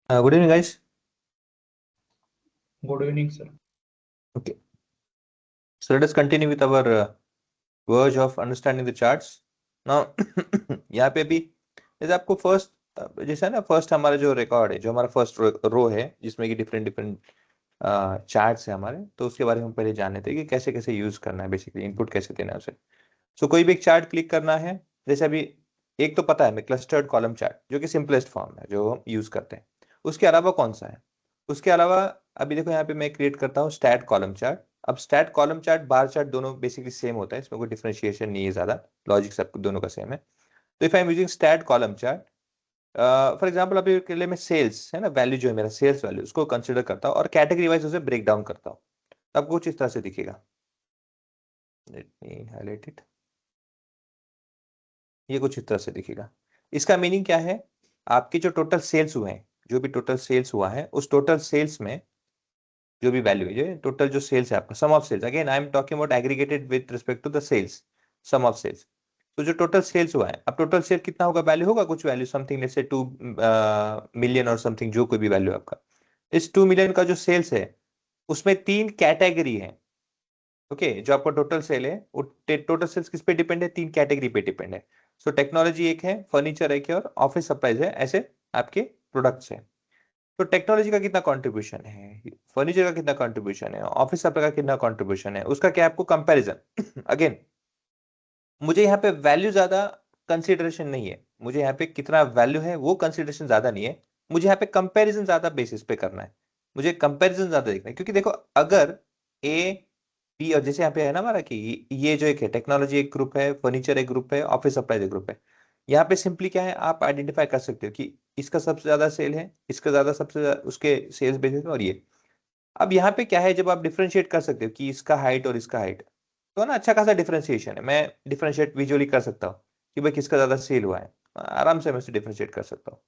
Good evening, guys. Good evening, sir. Okay, so let us continue with our verge of understanding the charts. Now, यहाँ पे भी जैसे आपको first जैसा ना फर्स्ट हमारा जो रिकॉर्ड है, जो हमारा फर्स्ट रो है जिसमें कि डिफरेंट डिफरेंट चार्ट्स है हमारे, तो उसके बारे में हम पहले जानने थे कि कैसे कैसे यूज करना है, बेसिकली इनपुट कैसे देना है उसे। सो कोई भी एक चार्ट क्लिक करना है, जैसे अभी एक तो पता है हमें क्लस्टर्ड कॉलम चार्ट, जो कि सिंपलेस्ट फॉर्म है जो हम यूज करते हैं। उसके अलावा कौन सा है? उसके अलावा अभी देखो यहाँ पे मैं क्रिएट करता हूँ स्टैट कॉलम चार्ट। अब stacked column chart bar chart दोनों बेसिकली सेम होता है, इसमें कोई डिफरेंशिएशन नहीं है, ज्यादा लॉजिक सब दोनों का सेम है। तो if I am using stacked column chart, for example अभी के लिए मैं सेल्स है ना, वैल्यू जो है मेरा सेल्स वैल्यू, उसको कंसिडर करता हूँ और कैटेगरी वाइज उसे ब्रेक डाउन करता हूँ। तब कुछ इस तरह से दिखेगा। Let me highlight it. ये कुछ इस तरह से दिखेगा। इसका मीनिंग क्या है? आपके जो टोटल सेल्स हुए हैं, जो भी टोटल सेल्स हुआ है, उस टोटल सेल्स में जो भी वैल्यू है, जो टोटल जो सेल्स है आपका, sum of sales, again I am talking about aggregated with respect to the sales, sum of sales. तो जो टोटल सेल्स हुआ है, अब टोटल सेल कितना होगा, वैल्यू होगा कुछ वैल्यू समथिंग, जैसे 2 मिलियन और समथिंग, जो कोई भी वैल्यू आपका। इस 2 मिलियन का जो सेल्स है, उसमें 3 कैटेगरी है। ओके, जो आपका टोटल सेल है वो टोटल सेल्स किस पे डिपेंड है? 3 कैटेगरी पे डिपेंड है। सो टेक्नोलॉजी एक है, फर्नीचर एक है, और ऑफिस सप्लाईज है, ऐसे आपके प्रोडक्ट्स है। तो टेक्नोलॉजी का कितना कंट्रीब्यूशन है, फर्नीचर का कितना कंट्रीब्यूशन है, ऑफिस सप्लाई का कितना कंट्रीब्यूशन है, उसका क्या आपको कंपैरिजन अगेन, मुझे यहाँ पे वैल्यू ज्यादा कंसीडरेशन नहीं है, मुझे यहाँ पे कितना वैल्यू है वो कंसीडरेशन ज्यादा नहीं है, मुझे यहाँ पे कंपैरिजन ज्यादा बेसिस पे करना है। मुझे कंपैरिजन ज्यादा देखना है, क्योंकि देखो अगर ए बी, और जैसे यहाँ पे है ना हमारा कि ये जो एक है टेक्नोलॉजी एक ग्रुप है, फर्नीचर एक ग्रुप है, ऑफिस सप्लाईज एक ग्रुप है। यहाँ पे सिंपली क्या है, आप आइडेंटिफाई कर सकते हो कि इसका सबसे ज्यादा सेल है, इसका ज्यादा सबसे ज्यादा उसके सेल्स बेसिस में, और ये। अब यहाँ पे क्या है, जब आप डिफरेंशिएट कर सकते हो कि इसका हाइट और इसका हाइट, तो ना अच्छा खासा डिफरेंशिएशन है, मैं डिफरेंशिएट विजुअली कर सकता हूँ कि भाई किसका ज्यादा सेल हुआ है, आराम से मैं उसे डिफरेंशिएट कर सकता हूँ।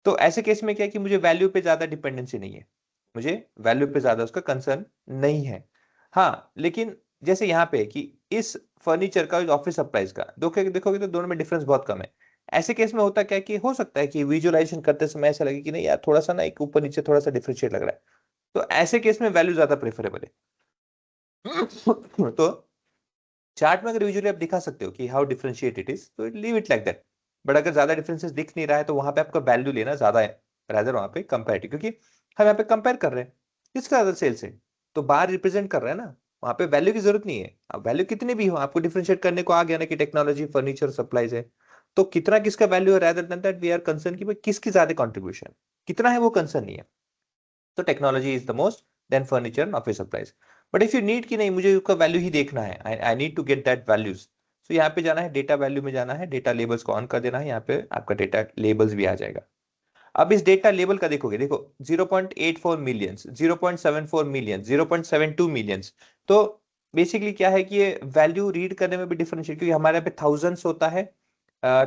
तो ऐसे केस में क्या है कि मुझे वैल्यू पे ज्यादा डिपेंडेंसी नहीं है, मुझे वैल्यू पे ज्यादा उसका कंसर्न नहीं है। हाँ, लेकिन जैसे यहाँ पे कि इस फर्नीचर का, ऑफिस सप्लाईज का देखोगे तो दोनों में डिफरेंस बहुत कम है। ऐसे केस में होता क्या है कि हो सकता है कि विजुअलाइजेशन करते समय ऐसा लगे कि नहीं यार, थोड़ा सा ना एक ऊपर नीचे थोड़ा सा डिफरेंशिएट लग रहा है। तो ऐसे केस में वैल्यू ज्यादा प्रेफरेबल है। तो चार्ट में अगर विजुअली आप दिखा सकते हो कि हाउ डिफरेंशिएट इट इज, तो leave it like that. But अगर ज्यादा डिफरेंसेस दिख नहीं रहा है, तो वहां पे आपका वैल्यू लेना ज्यादा है, रादर वहां पे कंपेरेटिव, क्योंकि हम यहाँ पे कंपेयर कर रहे हैं किसका ज्यादा सेल्स है, तो बाहर रिप्रेजेंट कर रहे हैं ना, वहां पे वैल्यू की जरूरत नहीं है। अब वैल्यू कितनी भी हो, आपको डिफरेंशिएट करने को आ गया ना कि टेक्नोलॉजी फर्नीचर सप्लाईज है, तो कितना किसका वैल्यू है, rather than that we are concern कि भाई किसकी ज्यादा कंट्रीब्यूशन कितना है, वो कंसर्न नहीं है। तो technology is the most, then furniture and office supplies. But if you need कि नहीं, मुझे उसका वैल्यू ही देखना है, I need to get that values, तो यहाँ पे जाना है, डेटा वैल्यू में जाना है, डेटा लेबल्स को ऑन कर देना है, यहाँ पे आपका डेटा लेबल्स भी आ जाएगा। अब इस डेटा लेबल का देखोगे, देखो 0.84 मिलियंस, 0.74 मिलियन, 0.72 मिलियंस। तो बेसिकली क्या है कि ये वैल्यू रीड करने में भी डिफरेंशिएट, क्योंकि हमारे यहाँ पे थाउजेंड्स होता है,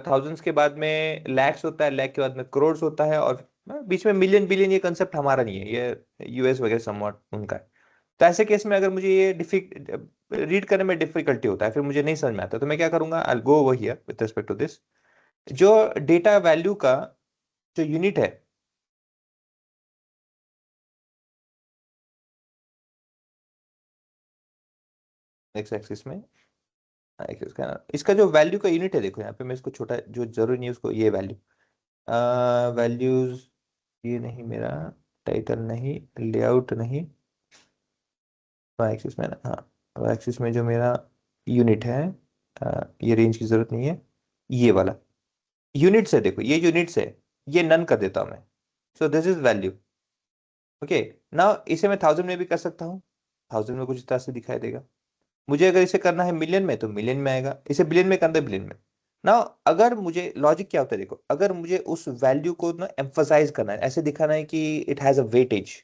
थाउजेंड्स के बाद में लैक्स होता है, लैख के बाद में करोड़ होता है, और बीच में मिलियन बिलियन, ये कंसेप्ट हमारा नहीं है, ये यूएस वगैरह समवॉट उनका है। तो ऐसे केस में अगर मुझे ये रीड करने में डिफिकल्टी होता है, फिर मुझे नहीं समझ में आता, तो मैं क्या करूंगा, I go over here with respect to this, जो डेटा वैल्यू का जो यूनिट है, एक्स एक्सिस में, एक्सिस का इसका जो वैल्यू का यूनिट है, देखो यहाँ पे मैं इसको छोटा, जो जरूरी नहीं है उसको, ये वैल्यू वैल्यूज, ये नहीं मेरा टाइटल, नहीं लेआउट, नहीं एक्सिस में ना, हाँ एक्सिस में जो मेरा यूनिट है, ये रेंज की जरूरत नहीं है, ये वाला यूनिट्स है, देखो ये यूनिट्स है, ये नन कर देता हूं मैं। So this is value. Okay, now इसे मैं थाउजेंड में भी कर सकता हूँ, थाउजेंड में कुछ इस तरह से दिखाई देगा। मुझे अगर इसे करना है मिलियन में, तो मिलियन में आएगा, इसे बिलियन में करना है बिलियन में। ना, अगर मुझे लॉजिक क्या होता है, देखो अगर मुझे उस वैल्यू को ना एम्फसाइज करना है, ऐसे दिखाना है कि इट हैज अ वेटेज,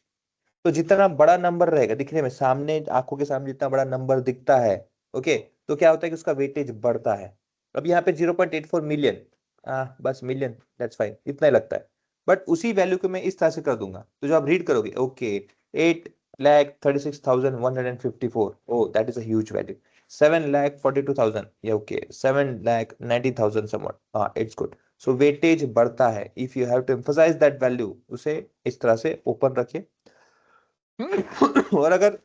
तो जितना बड़ा नंबर रहेगा दिखने में, सामने आंखों के सामने जितना बड़ा नंबर दिखता है, ओके, तो क्या होता है कि उसका वेटेज बढ़ता है। अब यहाँ पे 0.84 मिलियन, बस मिलियन, दैट्स फाइन, इतना ही लगता है। बट उसी वैल्यू को मैं इस तरह से कर दूंगा, तो जो आप रीड करोगे, okay, 8,36,154, oh that is a huge value. 7,42,000, या ओके, 7,90,000 समवॉट, हाँ इट्स गुड। सो वेटेज बढ़ता है। If you have to emphasize that value, उसे इस तरह से ओपन रखे। और अगर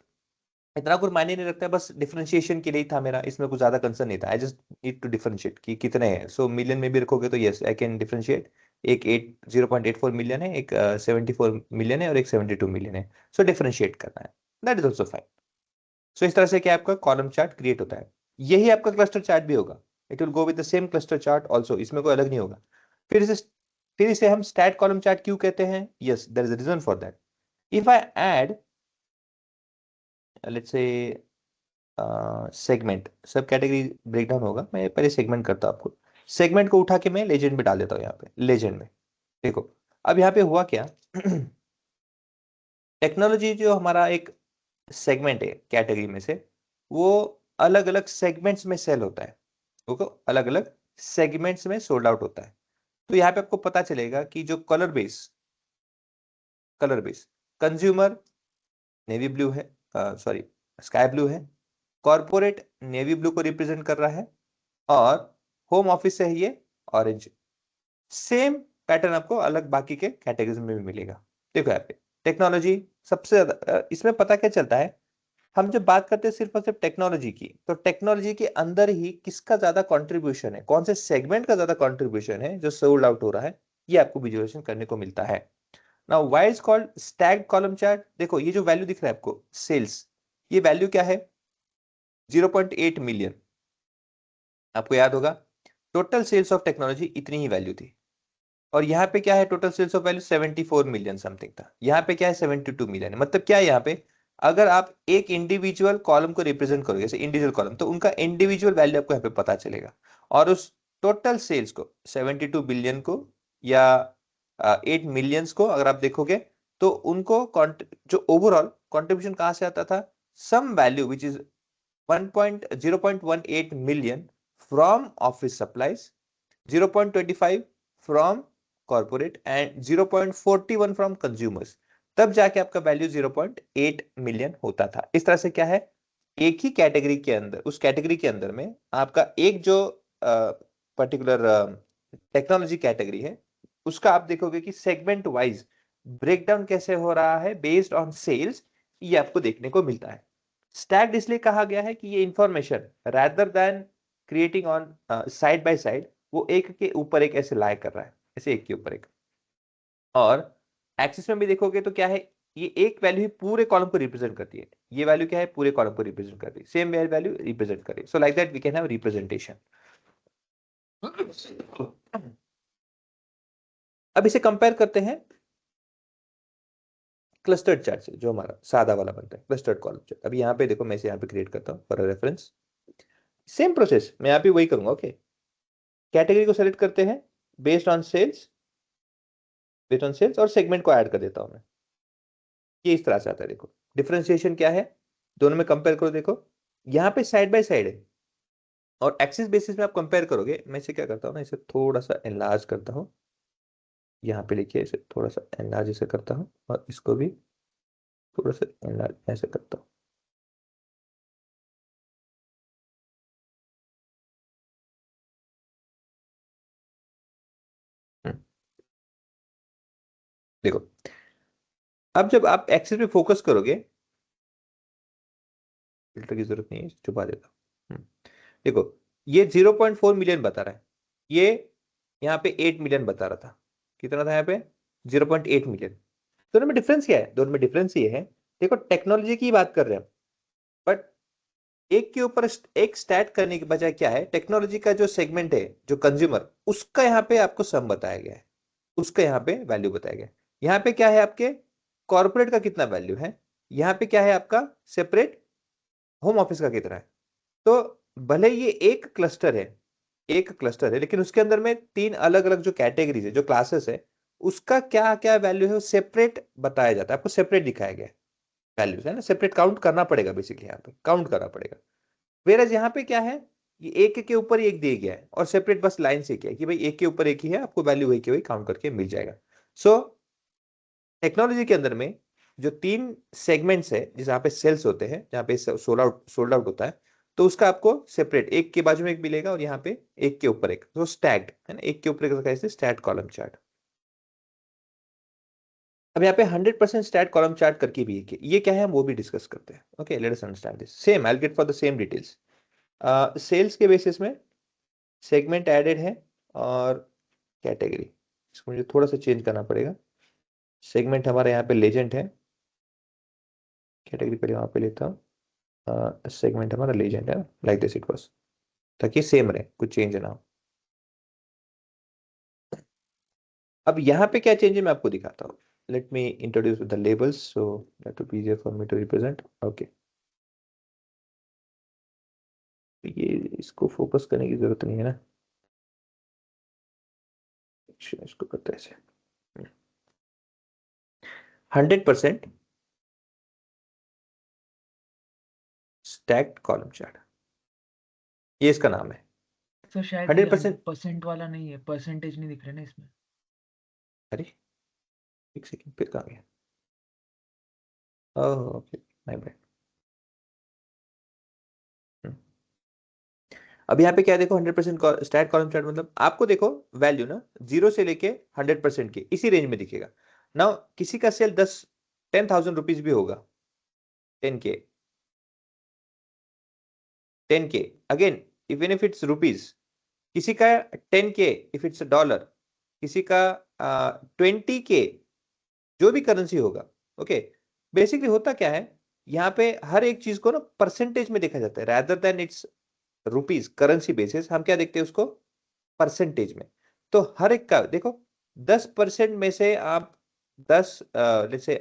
इतना कुछ मायने नहीं रखता है, बस डिफरेंशिएशन के लिए था मेरा, इसमें कुछ ज्यादा कंसर्न नहीं था। I just need to differentiate कि कितने हैं। सो मिलियन में भी रखोगे तो यस आई कैन डिफरेंशिएट। एक 0.84 मिलियन है, एक 74 मिलियन है और एक 72 मिलियन है। सो डिफरेंशिएट करना है, दैट इज ऑल्सो फाइन। सो इस तरह से क्या आपका कॉलम चार्ट क्रिएट होता है। यही आपका क्लस्टर चार्ट भी होगा, it will go with the same cluster chart also, इसमें कोई अलग नहीं होगा। फिर इसे हम स्टैट कॉलम चार्ट क्यों कहते हैं? Yes there is a reason for that. If I add let's say segment, sub category breakdown होगा, मैं पहले सेगमेंट करता हूं आपको। सेगमेंट को उठा के मैं लेजेंड में डाल देता हूं। यहाँ पे लेजेंड में देखो, अब यहाँ पे हुआ क्या। टेक्नोलॉजी जो हमारा एक सेगमेंट है कैटेगरी में से, वो अलग अलग सेगमेंट्स में सेल होता है, वो अलग अलग सेगमेंट्स में सोल्ड आउट होता है। तो यहाँ पे आपको पता चलेगा कि जो colour base consumer navy blue है, सॉरी स्काई ब्लू है, कॉर्पोरेट नेवी ब्लू को रिप्रेजेंट कर रहा है, और होम ऑफिस है ये ऑरेंज। सेम पैटर्न आपको अलग बाकी के कैटेगरीज में भी मिलेगा। देखो यहाँ पे टेक्नोलॉजी सबसे ज्यादा, इसमें पता क्या चलता है, हम जब बात करते हैं सिर्फ और सिर्फ टेक्नोलॉजी की, तो टेक्नोलॉजी के अंदर ही किसका ज्यादा कंट्रीब्यूशन है, कौन से सेगमेंट का ज्यादा कंट्रीब्यूशन है जो सोल्ड आउट हो रहा है, ये आपको विजुअलाइजेशन करने को मिलता है। Now why is called stacked column chart? देखो ये जो वैल्यू दिख रहा है आपको सेल्स, ये वैल्यू क्या है? 0.8 मिलियन। आपको याद होगा टोटल सेल्स ऑफ टेक्नोलॉजी इतनी ही वैल्यू थी, और यहाँ पे क्या है, total sales of value 74 million something था। यहाँ पे क्या है, 72 मिलियन है। मतलब क्या है यहाँ पे, अगर आप एक इंडिविजुअल कॉलम को रिप्रेजेंट करोगे, जैसे इंडिविजुअल कॉलम, तो उनका इंडिविजुअल वैल्यू आपको यहाँ पे पता चलेगा। और उस टोटल सेल्स को 72 बिलियन को या 8 मिलियंस को अगर आप देखोगे, तो उनको जो ओवरऑल कॉन्ट्रीब्यूशन कहां से आता था, sum value which is 0.18 million from office supplies, 0.25 from corporate and 0.41 from consumers, तब जाके आपका वैल्यू 0.8 मिलियन होता था। इस तरह से क्या है, एक ही कैटेगरी के अंदर, उस कैटेगरी के अंदर में आपका एक जो पर्टिकुलर टेक्नोलॉजी कैटेगरी है, उसका आप देखोगे कि सेगमेंट वाइज ब्रेकडाउन कैसे हो रहा है बेस्ड ऑन सेल्स, ये आपको देखने को मिलता है। स्टैक्ड इसलिए कहा गया है कि ये information rather than creating on side by side, वो एक के ऊपर एक ऐसे लाए कर रहा है, ऐसे एक के ऊपर एक। और एक्सिस में भी देखोगे तो क्या है, ये एक वैल्यू ही पूरे कॉलम को रिप्रेजेंट करती है। ये वैल्यू क्या है, पूरे कॉलम को रिप्रेजेंट करती है, सेम वैल्यू रिप्रेजेंट करे। So like that we can have representation. अब इसे कंपेयर करते हैं क्लस्टर्ड चार्ट से, जो हमारा सादा वाला बनता है क्लस्टर्ड कॉलम चार्ट। अभी यहाँ पे देखो, मैं इसे यहाँ पे क्रिएट करता हूँ फॉर रेफरेंस। सेम प्रोसेस मैं यहाँ पे वही करूंगा। ओके, कैटेगरी को सेलेक्ट करते हैं बेस्ड ऑन सेल्स, और सेगमेंट को ऐड कर देता हूं मैं। ये इस तरह से आता है। देखो डिफरेंशिएशन क्या है, दोनों में कंपेयर करो। देखो यहाँ पे साइड बाय साइड है, और एक्सिस बेसिस में आप कंपेयर करोगे। मैं इसे क्या करता हूँ ना, इसे थोड़ा सा एनलार्ज करता हूँ, यहाँ पे लिखिए, इसे थोड़ा सा एनलार्ज ऐसे करता हूँ, और इसको भी थोड़ा सा एनलार्ज ऐसे करता हूँ। देखो अब जब आप एक्सिस पे फोकस करोगे, फिल्टर की जरूरत नहीं है, छुपा देता हूँ। देखो ये 0.4 मिलियन बता रहा है, ये यहाँ पे 8 मिलियन बता रहा था। कितना था यहाँ पे, 0.8 मिलियन। दोनों में डिफरेंस क्या है, दोनों में डिफरेंस ये है, देखो टेक्नोलॉजी की बात कर रहे हैं, बट एक के ऊपर एक स्टैट करने के बजाय क्या है, टेक्नोलॉजी का जो सेगमेंट है, जो कंज्यूमर, उसका यहाँ पे आपको सम बताया गया है, उसका यहाँ पे वैल्यू बताया गया है। यहाँ पे क्या है आपके कॉर्पोरेट का कितना वैल्यू है, यहाँ पे क्या है आपका सेपरेट होम ऑफिस का कितना है। तो भले ये एक क्लस्टर है, लेकिन उसके अंदर में तीन अलग अलग जो कैटेगरीज है, जो क्लासेस है, उसका क्या क्या वैल्यू है, वो सेपरेट बताया जाता है, आपको सेपरेट दिखाया गया है। वैल्यूज है ना, सेपरेट काउंट करना पड़ेगा, बेसिकली यहाँ पे काउंट करना पड़ेगा। वेरएज यहाँ पे क्या है, ये एक के ऊपर एक दिया गया है, और सेपरेट बस लाइन से किया है कि भाई एक के ऊपर एक ही है, आपको वैल्यू वही के वही काउंट करके मिल जाएगा। सो टेक्नोलॉजी के अंदर में जो तीन सेगमेंट्स है, जहाँ पे सेल्स होते हैं, जहाँ पे सोल्ड आउट होता है, तो उसका आपको सेपरेट एक के बाजू में एक मिलेगा और यहाँ पे एक के ऊपर एक, तो स्टैक्ड है ना, एक के ऊपर एक कैसे स्टैक्ड कॉलम चार्ट। अब यहाँ पे 100% स्टैट कॉलम चार्ट करके भी ये क्या है हम वो भी डिस्कस करते हैं। Okay, let us understand this. Same I will get for the same details. Sales के बेसिस में सेगमेंट एडेड है और कैटेगरी, इसको मुझे थोड़ा सा चेंज करना पड़ेगा। सेगमेंट हमारा यहाँ पे लेजेंड है, कैटेगरी पहले वहां पे लेता हूँ। सेगमेंट हमारा लेजेंड है, लाइक दिस इट वाज, ताकि सेम रहे, कुछ चेंज ना हो। अब यहाँ पे क्या चेंज है मैं आपको दिखाता हूँ। Let me introduce the labels so that will be easier for me to represent. Okay, ये इसको फोकस करने की जरूरत नहीं है ना, इसको करते हैं ऐसे। 100% स्टैक्ड कॉलम चार्ट, ये इसका नाम है। सर शायद ये 100%। 100% वाला नहीं है, परसेंटेज नहीं दिख रहा ना इसमें। अरे एक सेकंड, फिर कहाँ गया? Oh okay, my bad. अब यहाँ पे क्या देखो, 100% स्टैट कॉलम चार्ट मतलब आपको देखो वैल्यू ना 0 से लेके 100% के इसी रेंज में दिखेगा ना। किसी का सेल 10,000 रुपीज भी होगा, 10K, 10K again even if it's rupees, किसी का 10K इफ इट्स डॉलर, किसी का 20K, जो भी करेंसी होगा। ओके, बेसिकली होता क्या है यहाँ पे हर एक चीज को ना परसेंटेज में देखा जाता है, rather than it's rupees currency basis हम क्या देखते हैं उसको परसेंटेज में। तो हर एक का देखो 10% में से आप 10 जैसे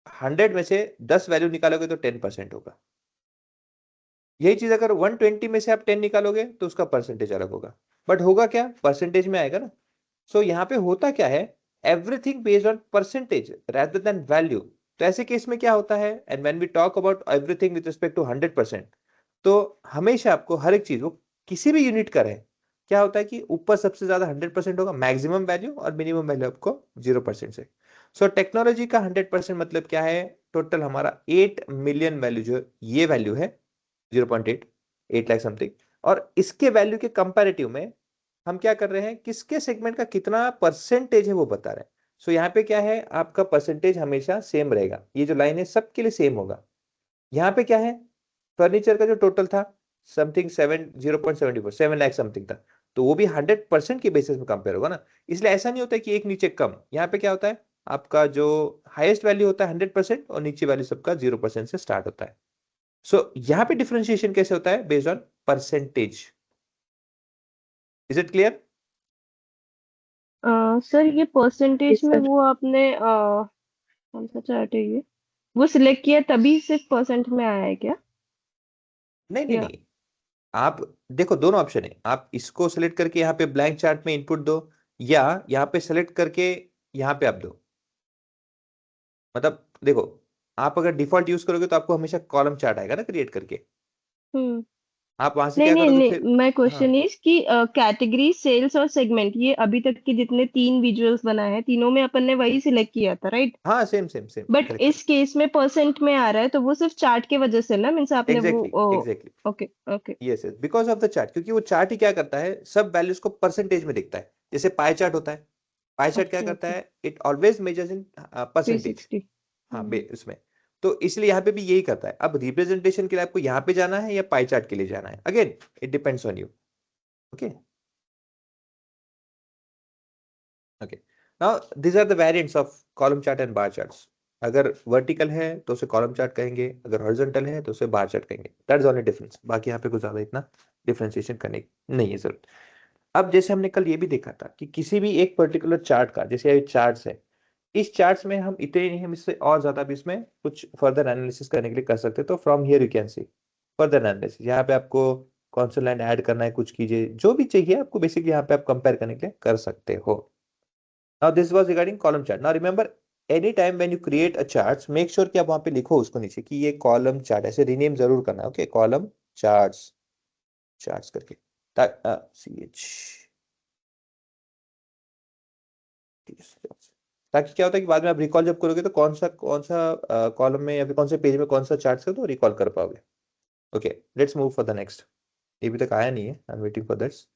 100 में से 10 वैल्यू निकालोगे तो 10% होगा। यही चीज अगर 120 में से आप 10 निकालोगे तो उसका परसेंटेज अलग होगा, बट होगा क्या परसेंटेज में आएगा ना। सो यहाँ पे होता क्या है, everything based on percentage rather than value. तो ऐसे केस में क्या होता है, and when we talk about everything with respect to 100%, तो हमेशा आपको हर एक चीज वो किसी भी यूनिट का रहे, क्या होता है कि ऊपर सबसे ज्यादा 100% होगा मैक्सिमम वैल्यू, और मिनिमम वैल्यू आपको 0% से। सो टेक्नोलॉजी का 100% मतलब क्या है, टोटल हमारा 8 मिलियन वैल्यू जो ये वैल्यू है 0.8, 8 लाख समथिंग, और इसके वैल्यू के कंपैरेटिव में हम क्या कर रहे हैं, किसके सेगमेंट का कितना परसेंटेज है वो बता रहे हैं। सो यहाँ पे क्या है, आपका परसेंटेज हमेशा सेम रहेगा, ये जो लाइन है सबके लिए सेम होगा। यहाँ पे क्या है, फर्नीचर का जो टोटल था समथिंग 0.74 7 लाख समथिंग था, तो वो भी 100% के बेसिस में कंपेयर होगा ना। इसलिए ऐसा नहीं होता है कि एक नीचे कम, यहाँ पे क्या होता है आपका जो हाईएस्ट वैल्यू होता है 100% और नीचे वैल्यू सबका 0% से स्टार्ट होता है। सो यहाँ पे डिफरेंशिएशन कैसे होता है, based on percentage. Is it clear? Sir ये परसेंटेज में वो आपने कौन सा चार्ट है ये, वो सिलेक्ट किया तभी सिर्फ परसेंट में आया है क्या? नहीं नहीं या नहीं, आप देखो दोनों ऑप्शन है, आप इसको सेलेक्ट करके यहाँ पे ब्लैंक चार्ट में इनपुट दो, या यहाँ पे सेलेक्ट करके यहाँ पे आप दो। मतलब देखो, आप अगर डिफॉल्ट यूज करोगे तो आपको हमेशा कॉलम चार्ट आएगा ना क्रिएट करके, हम्म आप वहां से नहीं क्या नहीं करोगे फिर। नहीं, मैं हाँ क्वेश्चन इज कि कैटेगरी सेल्स और सेगमेंट ये अभी तक के जितने तीन विजुअल्स बनाए हैं तीनों में अपन ने वही सिलेक्ट किया था, राइट? हाँ, same same same but correct इस केस में परसेंट में आ रहा है तो वो सिर्फ चार्ट के वजह से ना, मीन्स आपने वो exactly exactly, okay okay. Yes yes, because of the chart, क्योंकि वो चार्ट ही क्या करता है सब वैल्यूज को परसेंटेज में दिखता है। जैसे पाई चार्ट होता है, पाई चार्ट क्या ओके करता ओके है, it always measures in percentage. 360। हाँ उसमें, तो इसलिए यहाँ पे भी यही करता है। अब रिप्रेजेंटेशन के लिए आपको यहाँ पे जाना है या पाई चार्ट के लिए जाना है, again it depends on you. Okay okay, now these are the variants of column chart and bar charts. अगर वर्टिकल है तो उसे कॉलम चार्ट कहेंगे, अगर हॉरिजॉन्टल है तो उसे बार चार्ट कहेंगे, दैट्स ओनली डिफरेंस। बाकी यहाँ पे कुछ ज्यादा इतना डिफरेंशिएशन करने की नहीं है जरूरत। अब जैसे हमने कल ये भी देखा था कि किसी भी एक पर्टिकुलर चार्ट का, जैसे ये चार्ट्स है, इस चार्ट्स में हम इतने नहीं, हम इससे और ज्यादा भी इसमें कुछ फर्दर एनालिसिस करने के लिए कर सकते हैं। तो from here you can see further analysis, यहाँ पे आपको कौन सा लाइन ऐड करना है, कुछ कीजिए, जो भी चाहिए आपको बेसिकली यहाँ पे आप कंपेयर करने के लिए कर सकते हो। Now this was regarding column chart. Now remember, any time when you create a charts, make sure कि आप वहां पे लिखो उसको नीचे कि ये कॉलम चार्ट, ऐसे रीनेम जरूर करना है। ओके, कॉलम चार्ट्स, चार्ट्स करके सी एच, ताकि क्या होता है कि बाद में आप रिकॉल जब करोगे तो कौन सा कॉलम में या फिर कौन से पेज में कौन सा चार्ट है तो रिकॉल कर पाओगे। Okay, let's move for the next. ये अभी तक आया नहीं है, I am waiting for that's.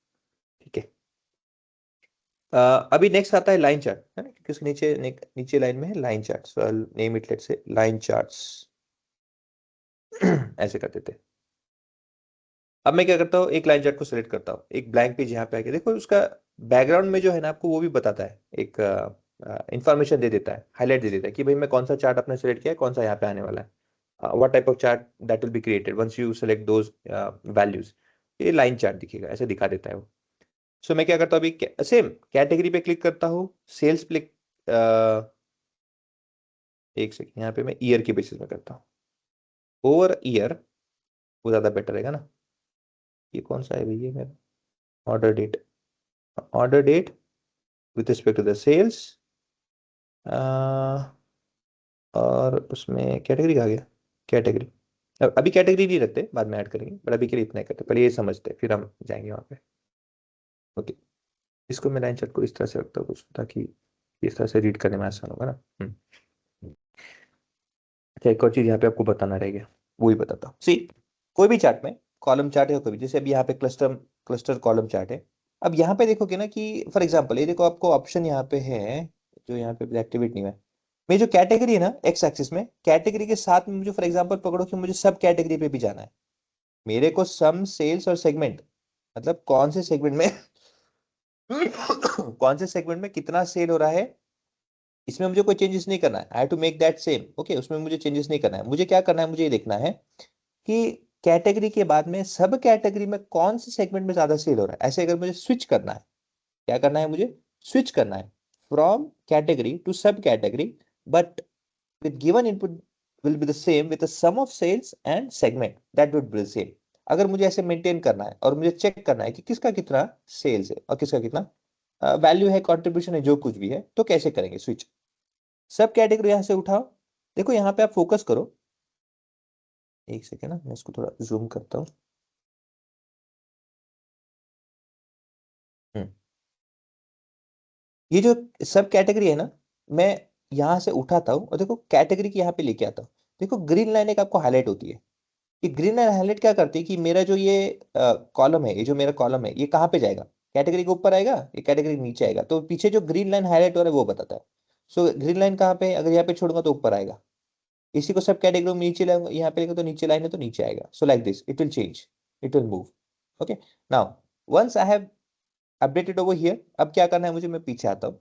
ठीक है, अभी नेक्स्ट आता है लाइन चार्ट, है ना, क्योंकि उसके नीचे लाइन में है line chart, so I will name it let's say line charts. ऐसे कर देते हैं। अब मैं क्या करता हूँ, एक लाइन चार्ट को सिलेक्ट करता हूँ, एक ब्लैंक पेज यहाँ पे आके देखो, उसका बैकग्राउंड में जो है ना आपको वो भी बताता है, एक इंफॉर्मेशन दे देता है, हाईलाइट दे देता है कि भाई मैं कौन सा चार्ट अपने सिलेक्ट किया है, कौन सा यहाँ पे आने वाला है, what type of chart that will be created once you select those values. ये लाइन चार्ट दिखेगा, ऐसे दिखा देता है वो। सो मैं क्या करता हूँ अभी, सेम कैटेगरी पे क्लिक करता हूँ, सेल्स पे एक सेकंड, यहाँ पे मैं ईयर के बेसिस में करता हूँ, ओवर ईयर वो ज्यादा बेटर रहेगा ना। ये कौन सा है भैया मेरा, order date with respect to the sales, और उसमें कैटेगरी आ गया, कैटेगरी। अभी कैटेगरी नहीं रखते, बाद में ऐड करेंगे, बट अभी के लिए इतना ही करते, पहले ये समझते फिर हम जाएंगे वहां पे। ओके, इसको मैं लाइन चार्ट को इस तरह से रखता हूँ कुछ, ताकि इस तरह से रीड करने में आसान होगा ना। अच्छा, एक और चीज यहाँ पे आपको बताना रहेगा, वो ही बताता हूँ। सी, कोई भी चार्ट में कॉलम चार्ट है, कोई भी, जैसे अभी यहाँ पे क्लस्टर कॉलम चार्ट है। अब यहाँ पे देखोगे ना कि फॉर एग्जांपल ये देखो, आपको ऑप्शन यहाँ पे है, जो यहाँ पे एक्टिवेट नहीं हुआ है। मेरी जो कैटेगरी है ना एक्स एक्सिस में, कैटेगरी के साथ में मुझे फॉर एग्जांपल पकड़ो कि मुझे सब कैटेगरी पे भी जाना है। मेरे को सम, सेल्स और सेगमेंट, मतलब कौन से सेगमेंट में कौन से सेगमेंट में कितना सेल हो रहा है, इसमें मुझे कोई चेंजेस नहीं करना है। I have to make that same, okay, उसमें मुझे चेंजेस नहीं करना है। मुझे क्या करना है, मुझे ये देखना है कि कैटेगरी के बाद में सब कैटेगरी में कौन से सेगमेंट में ज्यादा सेल हो रहा है। ऐसे अगर मुझे स्विच करना है, क्या करना है, मुझे स्विच करना है फ्रॉम कैटेगरी टू सब category, but with given input will be the same with the sum of sales and segment that would be the same। अगर मुझे ऐसे मेंटेन करना है और मुझे चेक करना है कि किसका कितना सेल्स है और किसका कितना वैल्यू है, कंट्रीब्यूशन है, जो कुछ भी है, तो कैसे करेंगे स्विच। सब कैटेगरी यहां से उठाओ, देखो यहाँ पे आप फोकस करो। एक सेकेंड ना, मैं इसको थोड़ा जूम करता हूँ। ये जो सब कैटेगरी है ना, मैं यहाँ से उठाता हूँ और देखो कैटेगरी की यहाँ पे लेके आता हूँ। देखो ग्रीन लाइन एक आपको हाईलाइट होती है। ये ग्रीन लाइन हाईलाइट क्या करती है कि मेरा जो ये कॉलम है, ये जो मेरा कॉलम है, ये कहाँ पे जाएगा, कैटेगरी के ऊपर आएगा, ये कैटेगरी नीचे आएगा। तो पीछे जो ग्रीन लाइन हाईलाइट हो रहा है वो बताता है। सो ग्रीन लाइन कहाँ पे है, अगर यहाँ पे छोड़ूंगा तो ऊपर आएगा। इसी को सब कैटेगरी में नीचे लाऊंगा, यहाँ पे लेगा तो नीचे लाइन है तो नीचे आएगा। So like this it will change, it will move. Okay, now once I have updated over here, अब क्या करना है मुझे, मैं पीछे आता हूँ।